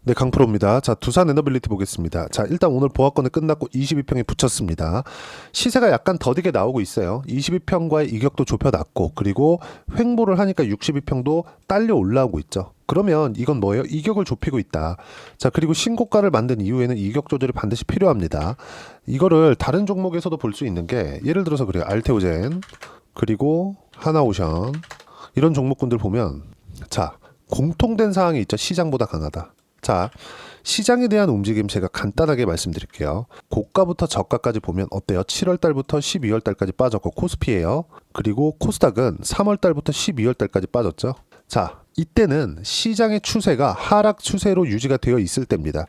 네, 강프로입니다. 자, 두산 에너빌리티 보겠습니다. 자, 일단 오늘 보합권은 끝났고 22평이 붙였습니다. 시세가 약간 더디게 나오고 있어요. 22평과의 이격도 좁혀놨고, 그리고 횡보를 하니까 62평도 딸려 올라오고 있죠. 그러면 이건 뭐예요? 이격을 좁히고 있다. 자, 그리고 신고가를 만든 이후에는 이격 조절이 반드시 필요합니다. 이거를 다른 종목에서도 볼 수 있는 게, 예를 들어서 그래요. 알테오젠, 그리고 하나오션, 이런 종목군들 보면, 자, 공통된 사항이 있죠. 시장보다 강하다. 자, 시장에 대한 움직임 제가 간단하게 말씀드릴게요. 고가부터 저가까지 보면 어때요? 7월 달부터 12월 달까지 빠졌고 코스피예요. 그리고 코스닥은 3월 달부터 12월 달까지 빠졌죠. 자, 이때는 시장의 추세가 하락 추세로 유지가 되어 있을 때입니다.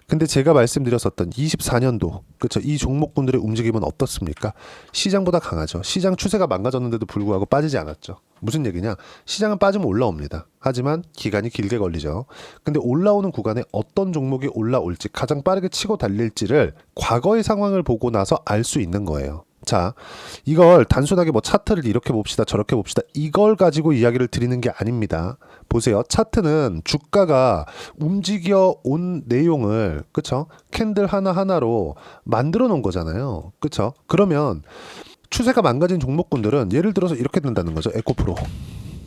근데 제가 말씀드렸었던 24년도, 그쵸? 이 종목군들의 움직임은 어떻습니까? 시장보다 강하죠. 시장 추세가 망가졌는데도 불구하고 빠지지 않았죠. 무슨 얘기냐? 시장은 빠지면 올라옵니다. 하지만 기간이 길게 걸리죠. 근데 올라오는 구간에 어떤 종목이 올라올지, 가장 빠르게 치고 달릴지를 과거의 상황을 보고 나서 알 수 있는 거예요. 자, 이걸 단순하게 뭐 차트를 이렇게 봅시다, 저렇게 봅시다, 이걸 가지고 이야기를 드리는 게 아닙니다. 보세요. 차트는 주가가 움직여 온 내용을, 그쵸? 캔들 하나하나로 만들어 놓은 거잖아요. 그쵸? 그러면 추세가 망가진 종목군들은 예를 들어서 이렇게 된다는 거죠. 에코프로.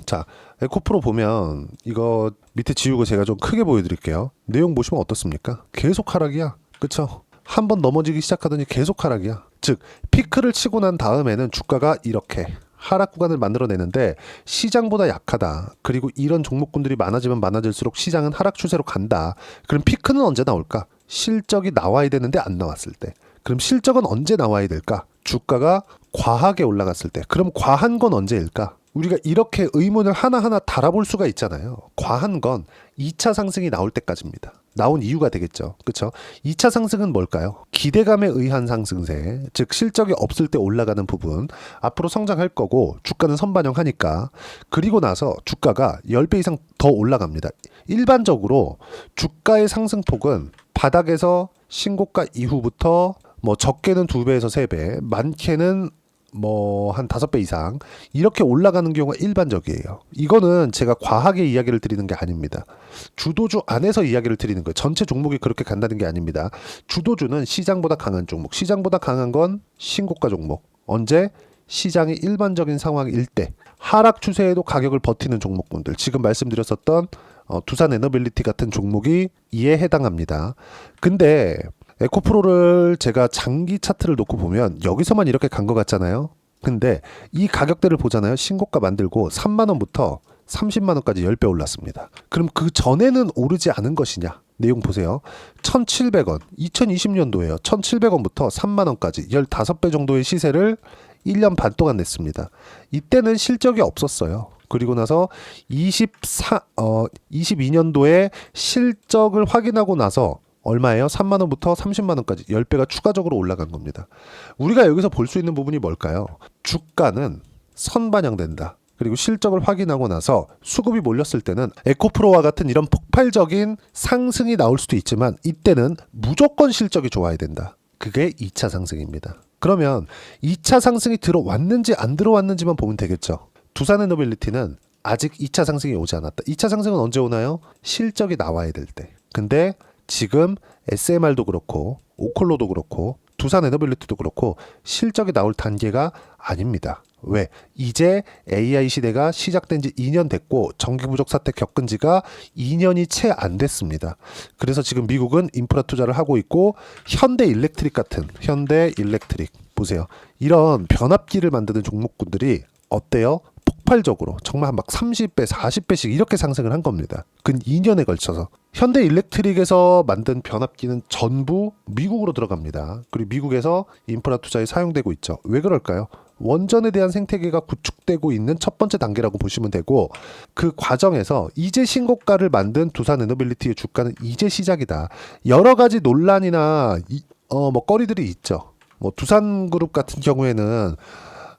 자, 에코프로 보면 이거 밑에 지우고 제가 좀 크게 보여드릴게요. 내용 보시면 어떻습니까? 계속 하락이야. 그쵸? 한 번 넘어지기 시작하더니 계속 하락이야. 즉, 피크를 치고 난 다음에는 주가가 이렇게 하락 구간을 만들어내는데 시장보다 약하다. 그리고 이런 종목군들이 많아지면 많아질수록 시장은 하락 추세로 간다. 그럼 피크는 언제 나올까? 실적이 나와야 되는데 안 나왔을 때. 그럼 실적은 언제 나와야 될까? 주가가 과하게 올라갔을 때. 그럼 과한 건 언제일까? 우리가 이렇게 의문을 하나하나 달아볼 수가 있잖아요. 과한 건 2차 상승이 나올 때까지입니다. 나온 이유가 되겠죠. 그렇죠? 2차 상승은 뭘까요? 기대감에 의한 상승세, 즉 실적이 없을 때 올라가는 부분, 앞으로 성장할 거고 주가는 선반영하니까. 그리고 나서 주가가 10배 이상 더 올라갑니다. 일반적으로 주가의 상승폭은 바닥에서 신고가 이후부터 뭐 적게는 2배에서 3배, 많게는 뭐 한 5배 이상 이렇게 올라가는 경우가 일반적이에요. 이거는 제가 과하게 이야기를 드리는 게 아닙니다. 주도주 안에서 이야기를 드리는 거예요. 전체 종목이 그렇게 간다는 게 아닙니다. 주도주는 시장보다 강한 종목, 시장보다 강한 건 신고가 종목. 언제? 시장이 일반적인 상황일 때, 하락 추세에도 가격을 버티는 종목군들, 지금 말씀드렸었던 두산 에너빌리티 같은 종목이 이에 해당합니다. 근데 에코프로를 제가 장기 차트를 놓고 보면 여기서만 이렇게 간 것 같잖아요. 근데 이 가격대를 보잖아요. 신고가 만들고 3만 원부터 30만 원까지 10배 올랐습니다. 그럼 그 전에는 오르지 않은 것이냐? 내용 보세요. 1,700원, 2020년도에요. 1,700원부터 3만 원까지 15배 정도의 시세를 1년 반 동안 냈습니다. 이때는 실적이 없었어요. 그리고 나서 22년도에 실적을 확인하고 나서 얼마예요? 3만 원부터 30만 원까지 10배가 추가적으로 올라간 겁니다. 우리가 여기서 볼 수 있는 부분이 뭘까요? 주가는 선반영된다. 그리고 실적을 확인하고 나서 수급이 몰렸을 때는 에코프로와 같은 이런 폭발적인 상승이 나올 수도 있지만 이때는 무조건 실적이 좋아야 된다. 그게 2차 상승입니다. 그러면 2차 상승이 들어왔는지 안 들어왔는지만 보면 되겠죠. 두산에너빌리티는 아직 2차 상승이 오지 않았다. 2차 상승은 언제 오나요? 실적이 나와야 될 때. 근데 지금 SMR도 그렇고 오콜로도 그렇고 두산 에너빌리티도 그렇고 실적이 나올 단계가 아닙니다. 왜? 이제 AI 시대가 시작된 지 2년 됐고 전기 부족 사태 겪은 지가 2년이 채 안 됐습니다. 그래서 지금 미국은 인프라 투자를 하고 있고 현대 일렉트릭 같은 현대 일렉트릭 보세요. 이런 변압기를 만드는 종목군들이 어때요? 폭발적으로 정말 막 30배, 40배씩 이렇게 상승을 한 겁니다. 근 2년에 걸쳐서. 현대 일렉트릭에서 만든 변압기는 전부 미국으로 들어갑니다. 그리고 미국에서 인프라 투자에 사용되고 있죠. 왜 그럴까요? 원전에 대한 생태계가 구축되고 있는 첫 번째 단계라고 보시면 되고, 그 과정에서 이제 신고가를 만든 두산 에너빌리티의 주가는 이제 시작이다. 여러 가지 논란이나 먹거리들이 있죠. 뭐 두산그룹 같은 경우에는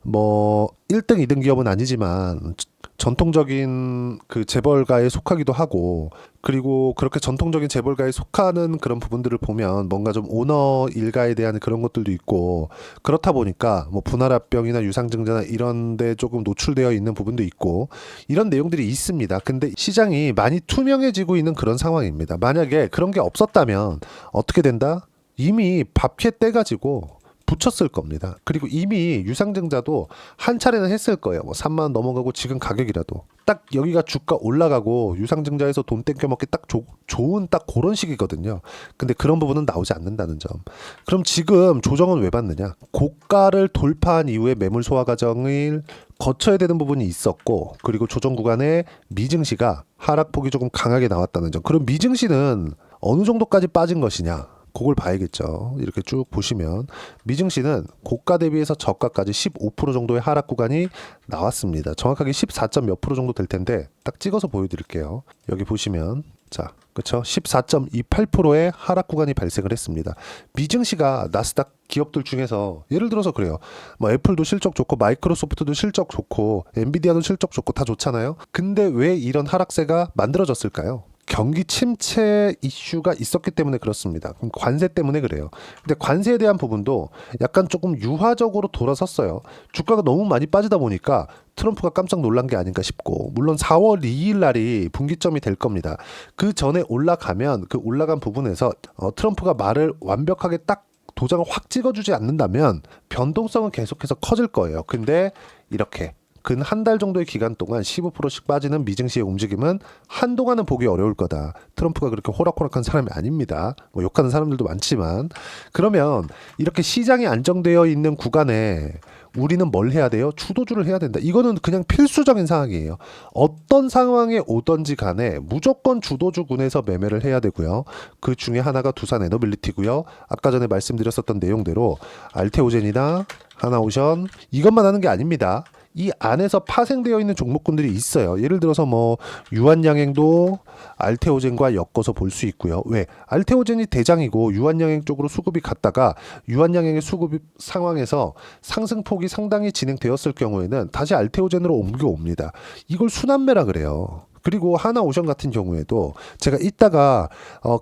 뭐 1등, 2등 기업은 아니지만 전통적인 그 재벌가에 속하기도 하고, 그리고 그렇게 전통적인 재벌가에 속하는 그런 부분들을 보면 뭔가 좀 오너 일가에 대한 그런 것들도 있고, 그렇다 보니까 뭐 분할합병이나 유상증자나 이런 데 조금 노출되어 있는 부분도 있고, 이런 내용들이 있습니다. 근데 시장이 많이 투명해지고 있는 그런 상황입니다. 만약에 그런 게 없었다면 어떻게 된다? 이미 밥캐 떼가지고 붙였을 겁니다. 그리고 이미 유상증자도 한 차례는 했을 거예요. 뭐 3만 원 넘어가고 지금 가격이라도 딱 여기가 주가 올라가고 유상증자에서 돈 땡겨 먹기 딱 좋은 딱 그런 시기거든요. 근데 그런 부분은 나오지 않는다는 점. 그럼 지금 조정은 왜 받느냐? 고가를 돌파한 이후에 매물 소화 과정을 거쳐야 되는 부분이 있었고, 그리고 조정 구간에 미증시가 하락폭이 조금 강하게 나왔다는 점. 그럼 미증시는 어느 정도까지 빠진 것이냐? 그걸 봐야겠죠. 이렇게 쭉 보시면 미증시는 고가 대비해서 저가까지 15% 정도의 하락 구간이 나왔습니다. 정확하게 14점 몇 프로 정도 될 텐데 딱 찍어서 보여드릴게요. 여기 보시면 자, 그렇죠? 14.28%의 하락 구간이 발생을 했습니다. 미증시가 나스닥 기업들 중에서 예를 들어서 그래요. 뭐 애플도 실적 좋고 마이크로소프트도 실적 좋고 엔비디아도 실적 좋고 다 좋잖아요. 근데 왜 이런 하락세가 만들어졌을까요? 경기 침체 이슈가 있었기 때문에 그렇습니다. 그럼 관세 때문에 그래요. 근데 관세에 대한 부분도 약간 조금 유화적으로 돌아섰어요. 주가가 너무 많이 빠지다 보니까 트럼프가 깜짝 놀란 게 아닌가 싶고, 물론 4월 2일 날이 분기점이 될 겁니다. 그 전에 올라가면 그 올라간 부분에서 트럼프가 말을 완벽하게 딱 도장을 확 찍어주지 않는다면 변동성은 계속해서 커질 거예요. 근데 이렇게 근 한 달 정도의 기간 동안 15%씩 빠지는 미증시의 움직임은 한동안은 보기 어려울 거다. 트럼프가 그렇게 호락호락한 사람이 아닙니다. 뭐 욕하는 사람들도 많지만, 그러면 이렇게 시장이 안정되어 있는 구간에 우리는 뭘 해야 돼요? 주도주를 해야 된다. 이거는 그냥 필수적인 상황이에요. 어떤 상황에 오던지 간에 무조건 주도주군에서 매매를 해야 되고요. 그 중에 하나가 두산 에너빌리티고요. 아까 전에 말씀드렸었던 내용대로 알테오젠이나 하나오션 이것만 하는 게 아닙니다. 이 안에서 파생되어 있는 종목군들이 있어요. 예를 들어서 뭐 유한양행도 알테오젠과 엮어서 볼 수 있고요. 왜? 알테오젠이 대장이고 유한양행 쪽으로 수급이 갔다가 유한양행의 수급 상황에서 상승폭이 상당히 진행되었을 경우에는 다시 알테오젠으로 옮겨옵니다. 이걸 순환매라 그래요. 그리고 하나오션 같은 경우에도 제가 이따가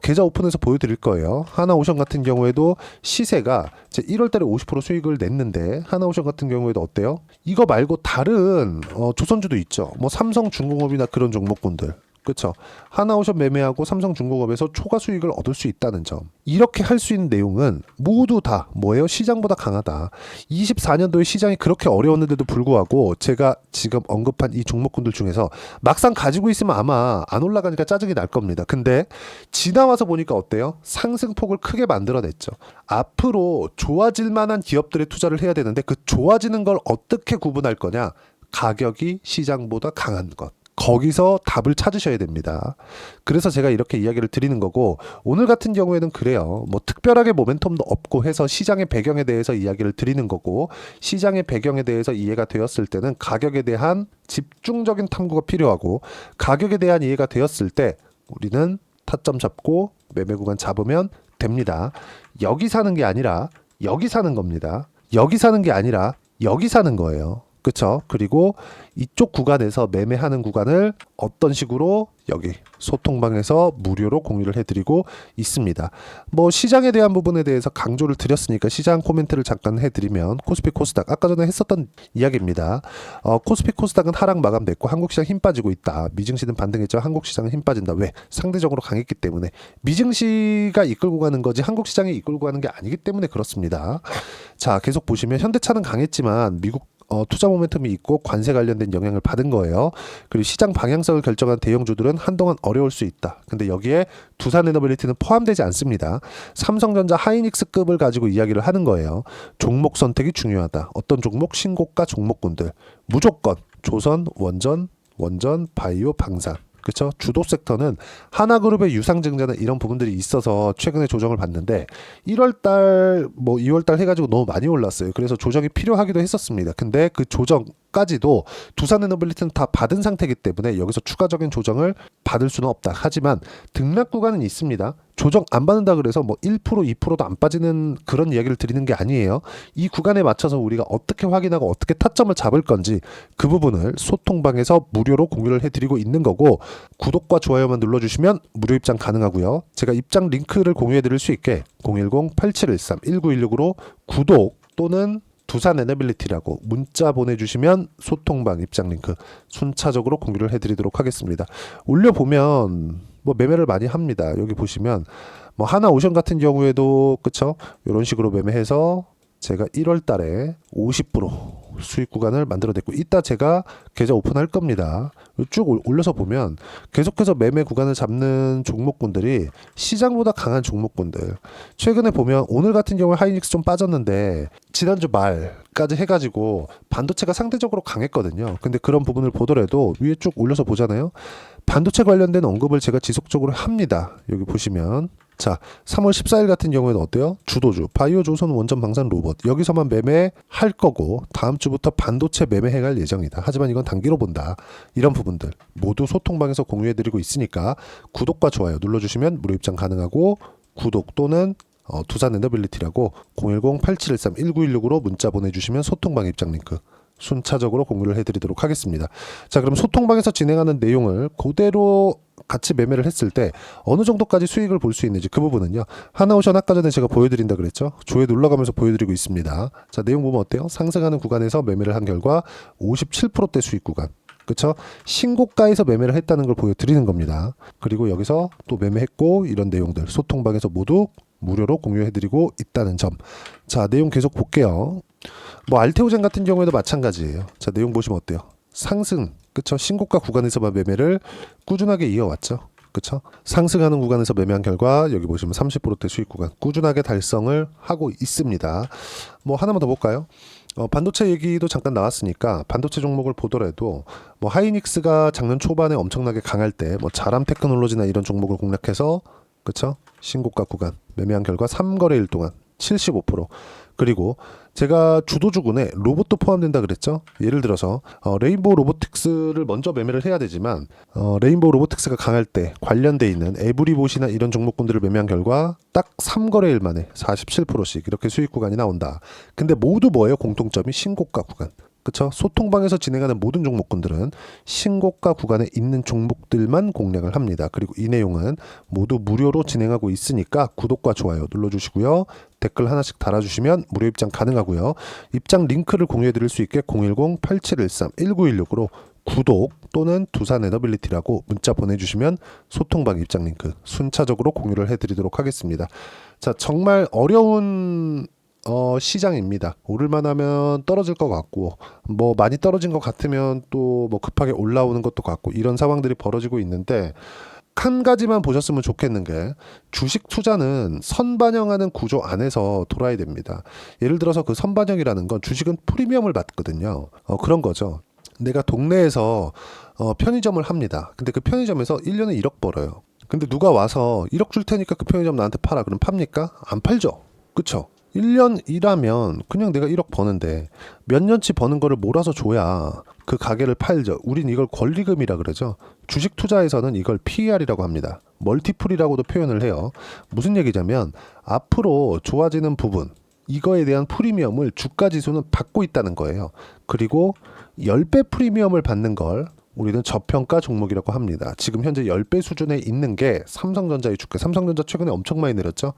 계좌 오픈해서 보여드릴 거예요. 하나오션 같은 경우에도 시세가 제 1월달에 50% 수익을 냈는데, 하나오션 같은 경우에도 어때요? 이거 말고 다른 조선주도 있죠. 뭐 삼성중공업이나 그런 종목군들. 그렇죠. 하나오션 매매하고 삼성중공업에서 초과 수익을 얻을 수 있다는 점. 이렇게 할 수 있는 내용은 모두 다 뭐예요? 시장보다 강하다. 24년도에 시장이 그렇게 어려웠는데도 불구하고 제가 지금 언급한 이 종목군들 중에서 막상 가지고 있으면 아마 안 올라가니까 짜증이 날 겁니다. 근데 지나와서 보니까 어때요? 상승폭을 크게 만들어냈죠. 앞으로 좋아질 만한 기업들에 투자를 해야 되는데 그 좋아지는 걸 어떻게 구분할 거냐? 가격이 시장보다 강한 것. 거기서 답을 찾으셔야 됩니다. 그래서 제가 이렇게 이야기를 드리는 거고, 오늘 같은 경우에는 그래요. 뭐 특별하게 모멘텀도 없고 해서 시장의 배경에 대해서 이야기를 드리는 거고, 시장의 배경에 대해서 이해가 되었을 때는 가격에 대한 집중적인 탐구가 필요하고, 가격에 대한 이해가 되었을 때 우리는 타점 잡고 매매 구간 잡으면 됩니다. 여기 사는 게 아니라 여기 사는 겁니다. 여기 사는 게 아니라 여기 사는 거예요. 그렇죠? 그리고 이쪽 구간에서 매매하는 구간을 어떤 식으로 여기 소통방에서 무료로 공유를 해드리고 있습니다. 뭐 시장에 대한 부분에 대해서 강조를 드렸으니까 시장 코멘트를 잠깐 해드리면, 코스피 코스닥 아까 전에 했었던 이야기입니다. 코스피 코스닥은 하락 마감됐고 한국시장 힘 빠지고 있다. 미증시는 반등했죠. 한국시장은 힘 빠진다. 왜? 상대적으로 강했기 때문에. 미증시가 이끌고 가는 거지 한국시장이 이끌고 가는 게 아니기 때문에 그렇습니다. 자, 계속 보시면 현대차는 강했지만 미국 투자 모멘텀이 있고 관세 관련된 영향을 받은 거예요. 그리고 시장 방향성을 결정한 대형주들은 한동안 어려울 수 있다. 근데 여기에 두산에너빌리티는 포함되지 않습니다. 삼성전자 하이닉스급을 가지고 이야기를 하는 거예요. 종목 선택이 중요하다. 어떤 종목? 신고가 종목군들. 무조건 조선, 원전, 바이오, 방산. 그렇죠? 주도 섹터는 하나그룹의 유상증자는 이런 부분들이 있어서 최근에 조정을 받는데 1월달 뭐 2월달 해가지고 너무 많이 올랐어요. 그래서 조정이 필요하기도 했었습니다. 근데 그 조정까지도 두산에너빌리티는 다 받은 상태이기 때문에 여기서 추가적인 조정을 받을 수는 없다. 하지만 등락 구간은 있습니다. 조정 안 받는다 그래서 뭐 1%, 2%도 안 빠지는 그런 이야기를 드리는 게 아니에요. 이 구간에 맞춰서 우리가 어떻게 확인하고 어떻게 타점을 잡을 건지 그 부분을 소통방에서 무료로 공유를 해드리고 있는 거고, 구독과 좋아요만 눌러주시면 무료 입장 가능하고요. 제가 입장 링크를 공유해드릴 수 있게 010-8713-1916으로 구독 또는 두산 에너빌리티라고 문자 보내주시면 소통방 입장 링크 순차적으로 공유를 해드리도록 하겠습니다. 올려보면 뭐 매매를 많이 합니다. 여기 보시면 뭐 하나오션 같은 경우에도 그쵸? 이런 식으로 매매해서 제가 1월 달에 50% 수익 구간을 만들어냈고, 이따 제가 계좌 오픈할 겁니다. 쭉 올려서 보면 계속해서 매매 구간을 잡는 종목군들이 시장보다 강한 종목군들, 최근에 보면 오늘 같은 경우에 하이닉스 좀 빠졌는데 지난주 말까지 해가지고 반도체가 상대적으로 강했거든요. 근데 그런 부분을 보더라도 위에 쭉 올려서 보잖아요. 반도체 관련된 언급을 제가 지속적으로 합니다. 여기 보시면 자, 3월 14일 같은 경우에는 어때요? 주도주, 바이오 조선 원전 방산 로봇, 여기서만 매매할 거고 다음 주부터 반도체 매매해갈 예정이다. 하지만 이건 단기로 본다. 이런 부분들 모두 소통방에서 공유해드리고 있으니까 구독과 좋아요 눌러주시면 무료 입장 가능하고, 구독 또는 두산 에너빌리티라고 010-8713-1916으로 문자 보내주시면 소통방 입장 링크 순차적으로 공유를 해드리도록 하겠습니다. 자, 그럼 소통방에서 진행하는 내용을 그대로 같이 매매를 했을 때 어느 정도까지 수익을 볼 수 있는지 그 부분은요, 하나오션 아까 전에 제가 보여드린다 그랬죠. 조회 눌러가면서 보여드리고 있습니다. 자, 내용 보면 어때요? 상승하는 구간에서 매매를 한 결과 57%대 수익 구간, 그쵸? 신고가에서 매매를 했다는 걸 보여드리는 겁니다. 그리고 여기서 또 매매했고, 이런 내용들 소통방에서 모두 무료로 공유해드리고 있다는 점. 자, 내용 계속 볼게요. 뭐 알테오젠 같은 경우에도 마찬가지예요. 자, 내용 보시면 어때요? 상승, 그쵸? 신고가 구간에서만 매매를 꾸준하게 이어왔죠. 그쵸? 상승하는 구간에서 매매한 결과 여기 보시면 30%대 수익 구간 꾸준하게 달성을 하고 있습니다. 뭐 하나만 더 볼까요? 반도체 얘기도 잠깐 나왔으니까 반도체 종목을 보더라도 뭐 하이닉스가 작년 초반에 엄청나게 강할 때 뭐 자람 테크놀로지나 이런 종목을 공략해서 그쵸? 신고가 구간 매매한 결과 3거래일 동안 75%. 그리고 제가 주도주군에 로봇도 포함된다 그랬죠. 예를 들어서 레인보우 로보틱스를 먼저 매매를 해야 되지만 레인보우 로보틱스가 강할 때 관련돼 있는 에브리봇이나 이런 종목군들을 매매한 결과 딱 3거래일 만에 47%씩 이렇게 수익 구간이 나온다. 근데 모두 뭐예요? 공통점이 신고가 구간. 그쵸? 소통방에서 진행하는 모든 종목군들은 신고가 구간에 있는 종목들만 공략을 합니다. 그리고 이 내용은 모두 무료로 진행하고 있으니까 구독과 좋아요 눌러주시고요. 댓글 하나씩 달아주시면 무료 입장 가능하고요. 입장 링크를 공유해드릴 수 있게 010-8713-1916으로 구독 또는 두산 에너빌리티라고 문자 보내주시면 소통방 입장 링크 순차적으로 공유를 해드리도록 하겠습니다. 자, 정말 어려운 시장입니다. 오를만 하면 떨어질 것 같고, 뭐 많이 떨어진 것 같으면 또 뭐 급하게 올라오는 것도 같고, 이런 상황들이 벌어지고 있는데, 한 가지만 보셨으면 좋겠는 게 주식 투자는 선반영하는 구조 안에서 돌아야 됩니다. 예를 들어서 그 선반영이라는 건 주식은 프리미엄을 받거든요. 그런 거죠. 내가 동네에서 편의점을 합니다. 근데 그 편의점에서 1년에 1억 벌어요. 근데 누가 와서 1억 줄 테니까 그 편의점 나한테 팔아. 그럼 팝니까? 안 팔죠. 그쵸? 1년 일하면 그냥 내가 1억 버는데 몇 년치 버는 거를 몰아서 줘야 그 가게를 팔죠. 우린 이걸 권리금이라 그러죠. 주식 투자에서는 이걸 PER이라고 합니다. 멀티플이라고도 표현을 해요. 무슨 얘기냐면 앞으로 좋아지는 부분, 이거에 대한 프리미엄을 주가 지수는 받고 있다는 거예요. 그리고 10배 프리미엄을 받는 걸 우리는 저평가 종목이라고 합니다. 지금 현재 10배 수준에 있는 게 삼성전자의 주가. 삼성전자 최근에 엄청 많이 내렸죠.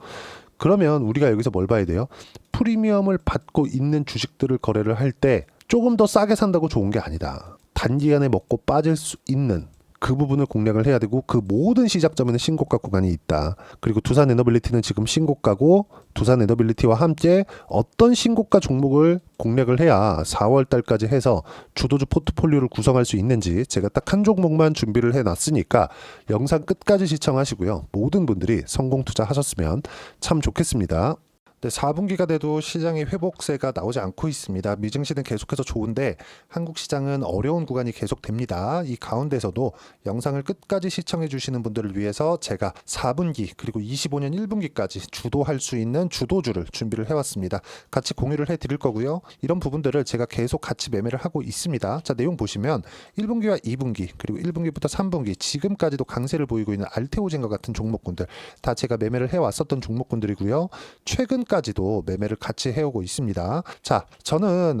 그러면 우리가 여기서 뭘 봐야 돼요? 프리미엄을 받고 있는 주식들을 거래를 할 때 조금 더 싸게 산다고 좋은 게 아니다. 단기간에 먹고 빠질 수 있는 그 부분을 공략을 해야 되고, 그 모든 시작점에는 신고가 구간이 있다. 그리고 두산 에너빌리티는 지금 신고가고, 두산 에너빌리티와 함께 어떤 신고가 종목을 공략을 해야 4월 달까지 해서 주도주 포트폴리오를 구성할 수 있는지 제가 딱 한 종목만 준비를 해놨으니까 영상 끝까지 시청하시고요. 모든 분들이 성공 투자하셨으면 참 좋겠습니다. 네, 4분기가 돼도 시장의 회복세가 나오지 않고 있습니다. 미증시는 계속해서 좋은데 한국 시장은 어려운 구간이 계속됩니다. 이 가운데서도 영상을 끝까지 시청해 주시는 분들을 위해서 제가 4분기 그리고 25년 1분기까지 주도할 수 있는 주도주를 준비를 해왔습니다. 같이 공유를 해드릴 거고요. 이런 부분들을 제가 계속 같이 매매를 하고 있습니다. 자, 내용 보시면 1분기와 2분기 그리고 1분기부터 3분기 지금까지도 강세를 보이고 있는 알테오젠과 같은 종목군들 다 제가 매매를 해왔었던 종목군들이고요. 최근까지도 매매를 같이 해오고 있습니다. 자, 저는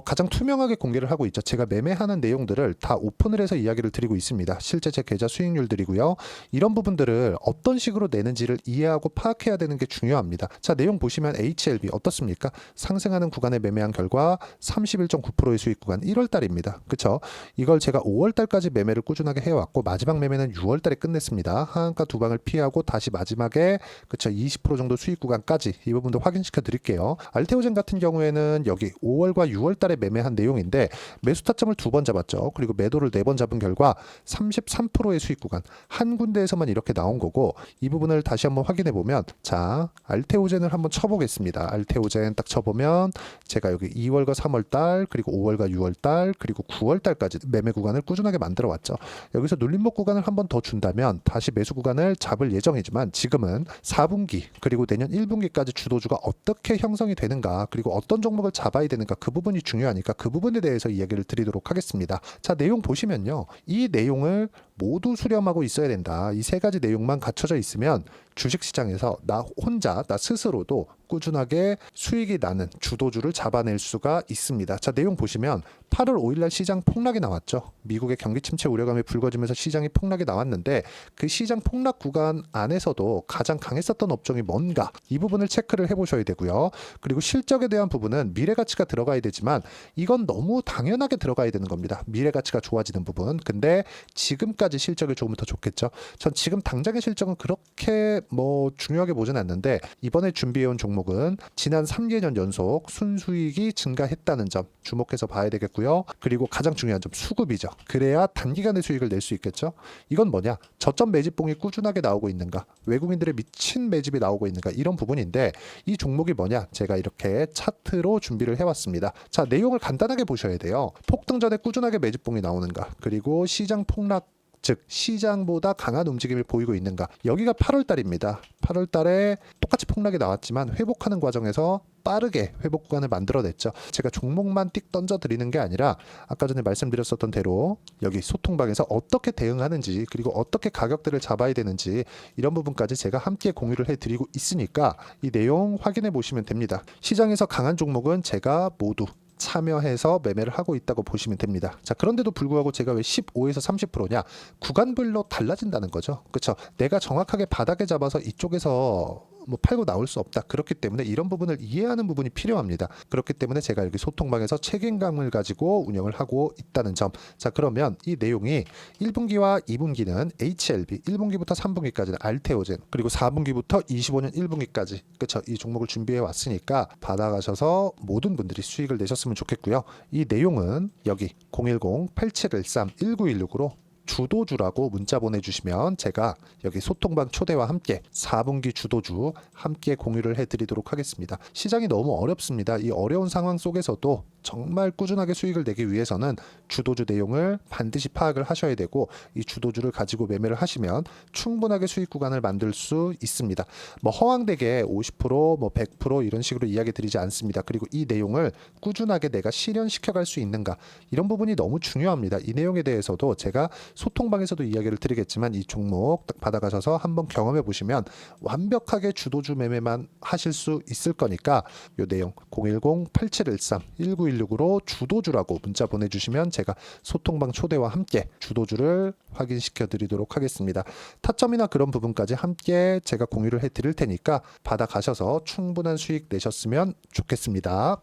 가장 투명하게 공개를 하고 있죠. 제가 매매하는 내용들을 다 오픈을 해서 이야기를 드리고 있습니다. 실제 제 계좌 수익률들이고요. 이런 부분들을 어떤 식으로 내는지를 이해하고 파악해야 되는 게 중요합니다. 자, 내용 보시면 HLB 어떻습니까? 상승하는 구간에 매매한 결과 31.9%의 수익 구간 1월 달입니다. 그쵸? 이걸 제가 5월 달까지 매매를 꾸준하게 해왔고 마지막 매매는 6월 달에 끝냈습니다. 하한가 두 방을 피하고 다시 마지막에 그쵸 20% 정도 수익 구간까지 이 부분도 확인시켜 드릴게요. 알테오젠 같은 경우에는 여기 5월과 6월 달에 매매한 내용인데 매수 타점을 2번 잡았죠. 그리고 매도를 4번 잡은 결과 33%의 수익 구간 한 군데에서만 이렇게 나온 거고 이 부분을 다시 한번 확인해 보면 자 알테오젠을 한번 쳐보겠습니다. 알테오젠 딱 쳐보면 제가 여기 2월과 3월 달 그리고 5월과 6월 달 그리고 9월 달까지 매매 구간을 꾸준하게 만들어 왔죠. 여기서 눌림목 구간을 한번 더 준다면 다시 매수 구간을 잡을 예정이지만 지금은 4분기 그리고 내년 1분기까지 주도주가 어떻게 형성이 되는가 그리고 어떤 종목을 잡아야 되는가 그 부분이 중요하니까 그 부분에 대해서 이야기를 드리도록 하겠습니다. 자, 내용 보시면요. 이 내용을 모두 수렴하고 있어야 된다. 이 세 가지 내용만 갖춰져 있으면 주식시장에서 나 혼자 나 스스로도 꾸준하게 수익이 나는 주도주를 잡아낼 수가 있습니다. 자, 내용 보시면 8월 5일날 시장 폭락이 나왔죠. 미국의 경기 침체 우려감이 불거지면서 시장이 폭락이 나왔는데 그 시장 폭락 구간 안에서도 가장 강했었던 업종이 뭔가 이 부분을 체크를 해보셔야 되고요. 그리고 실적에 대한 부분은 미래가치가 들어가야 되지만 이건 너무 당연하게 들어가야 되는 겁니다. 미래가치가 좋아지는 부분. 근데 지금까지 실적이 조금 더 좋겠죠. 전 지금 당장의 실적은 그렇게 중요하게 보진 않는데 이번에 준비해온 종목은 지난 3개년 연속 순수익이 증가했다는 점 주목해서 봐야 되겠고요. 그리고 가장 중요한 점 수급이죠. 그래야 단기간에 수익을 낼 수 있겠죠. 이건 뭐냐? 저점 매집봉이 꾸준하게 나오고 있는가? 외국인들의 미친 매집이 나오고 있는가? 이런 부분인데 이 종목이 뭐냐? 제가 이렇게 차트로 준비를 해왔습니다. 자, 내용을 간단하게 보셔야 돼요. 폭등 전에 꾸준하게 매집봉이 나오는가? 그리고 시장 폭락 즉 시장보다 강한 움직임을 보이고 있는가. 여기가 8월 달입니다. 8월 달에 똑같이 폭락이 나왔지만 회복하는 과정에서 빠르게 회복 구간을 만들어냈죠. 제가 종목만 띡 던져드리는 게 아니라 아까 전에 말씀드렸었던 대로 여기 소통방에서 어떻게 대응하는지 그리고 어떻게 가격대를 잡아야 되는지 이런 부분까지 제가 함께 공유를 해드리고 있으니까 이 내용 확인해 보시면 됩니다. 시장에서 강한 종목은 제가 모두 참여해서 매매를 하고 있다고 보시면 됩니다. 자, 그런데도 불구하고 제가 왜 15에서 30%냐? 구간별로 달라진다는 거죠. 그렇죠? 내가 정확하게 바닥에 잡아서 이쪽에서 팔고 나올 수 없다. 그렇기 때문에 이런 부분을 이해하는 부분이 필요합니다. 그렇기 때문에 제가 여기 소통방에서 책임감을 가지고 운영을 하고 있다는 점. 자, 그러면 이 내용이 1분기와 2분기는 HLB, 1분기부터 3분기까지는 알테오젠, 그리고 4분기부터 25년 1분기까지 그렇죠? 이 종목을 준비해 왔으니까 받아가셔서 모든 분들이 수익을 내셨으면 좋겠고요. 이 내용은 여기 010-8713-1916으로 주도주라고 문자 보내주시면 제가 여기 소통방 초대와 함께 4분기 주도주 함께 공유를 해드리도록 하겠습니다. 시장이 너무 어렵습니다. 이 어려운 상황 속에서도 정말 꾸준하게 수익을 내기 위해서는 주도주 내용을 반드시 파악을 하셔야 되고 이 주도주를 가지고 매매를 하시면 충분하게 수익 구간을 만들 수 있습니다. 허황되게 50%, 100% 이런 식으로 이야기 드리지 않습니다. 그리고 이 내용을 꾸준하게 내가 실현시켜갈 수 있는가 이런 부분이 너무 중요합니다. 이 내용에 대해서도 제가 소통방에서도 이야기를 드리겠지만 이 종목 딱 받아가셔서 한번 경험해 보시면 완벽하게 주도주 매매만 하실 수 있을 거니까 이 내용 010-8713-1916으로 주도주라고 문자 보내주시면 제가 소통방 초대와 함께 주도주를 확인시켜 드리도록 하겠습니다. 타점이나 그런 부분까지 함께 제가 공유를 해 드릴 테니까 받아가셔서 충분한 수익 내셨으면 좋겠습니다.